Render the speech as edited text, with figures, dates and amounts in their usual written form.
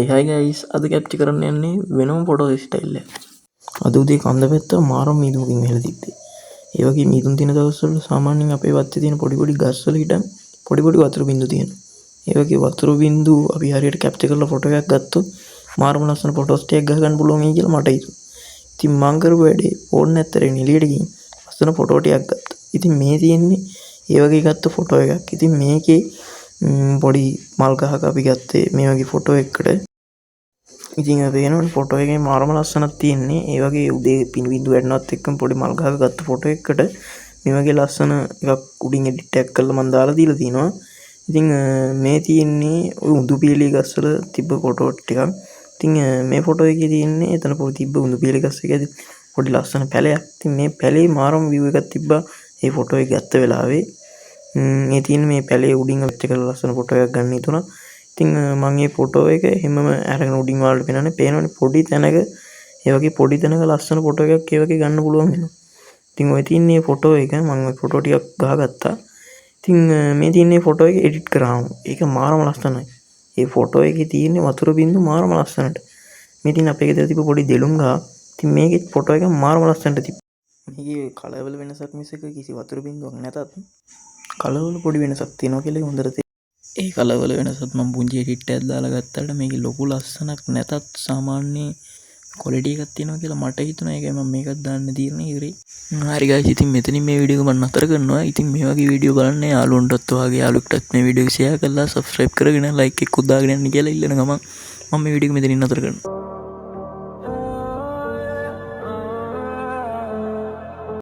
හයි guys අද capture කරන්න යන්නේ වෙනම ෆොටෝ ස්ටයිල් එකක්. අද උදේ කන්ද පැත්ත මාරම මීදුමකින් මෙහෙලා තිබ්බේ. ඒ වගේ මීදුම් තියෙන දවස්වල සාමාන්‍යයෙන් අපේ වත්තේ තියෙන පොඩි පොඩි ගස් වල හිටන් පොඩි පොඩි වතුර බින්දු තියෙනවා. ඒ වගේ වතුර බින්දු අපි හරියට කැප්චර් කරලා ෆොටෝ එකක් ගත්තොත් මාරම ලස්සන ෆොටෝස් ටිකක් ගහ ගන්න පුළුවන් වෙයි කියලා මට හිතුණා. ඉතින් මං කරපු වැඩේ ෆෝන් නැත්තරේ එළියට ගිහින් ලස්සන ෆොටෝ ටිකක් ගත්තා. ඉතින් මේ තියෙන්නේ ඒ වගේ ගත්ත ෆොටෝ එකක්. ඉතින් මේකේ පොඩි මල් ගහක අපි ගත්තේ මේ වගේ ෆොටෝ එකකට. ඉතින් පේනවනේ ෆොටෝ එකේ මාරම ලස්සනක් තියෙන්නේ. ඒ වගේ උදේ පින්බින්දු වැටෙනවත් එක්කම පොඩි මල් ගහක ගත්ත ෆොටෝ එකකට මේ වගේ ලස්සන එකක් උඩින් එඩිට් එකක් කරලා මම දාලා දීලා තිනවා. ඉතින් මේ තියෙන්නේ ওই උඳු පියලි ගස්වල තිබ්බ ෆොටෝ ටිකක්. ඉතින් මේ ෆොටෝ එකේ තියෙන්නේ එතන පොඩි තිබ්බ උඳු පියලි ගස් එකේ පොඩි ලස්සන පැලයක්. ඉතින් මේ පැලේ මාරම view එකක් තිබ්බා මේ ෆොටෝ එක ගත්ත වෙලාවේ. මේ තියෙන මේ පැලේ උඩින් වෙච්ච කරලා ලස්සන ෆොටෝ එකක් ගන්න හිතුණා. ඉතින් මම මේ ෆොටෝ එක හැමම අරගෙන උඩින් වලට පේනවනේ පේනවනේ පොඩි තැනක ඒ වගේ පොඩි තැනක ලස්සන ෆොටෝ එකක් ඒ වගේ ගන්න පුළුවන් වෙනවා. ඉතින් ඔය තියෙන මේ ෆොටෝ එක මම ඔය ෆොටෝ ටිකක් ගහගත්තා. ඉතින් මේ තියෙන මේ ෆොටෝ එක එඩිට් කරාම ඒක මාරම ලස්සනයි. මේ ෆොටෝ එකේ තියෙන වතුර බින්දු මාරම ලස්සනට. මේ තියෙන අපේ ගෙදර තිබ්බ පොඩි දෙලුම් ගහ. ඉතින් මේකේ ෆොටෝ එක මාරම ලස්සනට තිබ්බා. මේකේ කලර් වල වෙනසක් මිසක කිසි වතුර බින්දුවක් නැතත් කලර් වල පොඩි වෙනසක් තියෙනවා කියලා හොඳට තේරෙනවා. ඒ කලර් වල වෙනසත් මම පුංචි එඩිට් එකක් දාලා ගත්තාට මේකේ ලොකු ලස්සනක් නැතත් සාමාන්‍ය ක්වොලිටි එකක් තියෙනවා කියලා මට හිතුණා. ඒකයි මම මේකත් දාන්න තීරණය කරේ. හරි ගයිස් ඉතින් මෙතනින් මේ වීඩියෝ එක මම නතර කරනවා. ඉතින් මේ වගේ වීඩියෝ බලන්න යාළුවන්ටත් ඔයාගේ යාළුවෙක්ටත් මේ වීඩියෝ එක ෂෙයා කරලා සබ්ස්ක්‍රයිබ් කරගෙන ලයික් එකක් උදාගෙන යන්න කියලා ඉල්ලන ගමන් මම මේ වීඩියෝ එක මෙතනින් නතර කරනවා.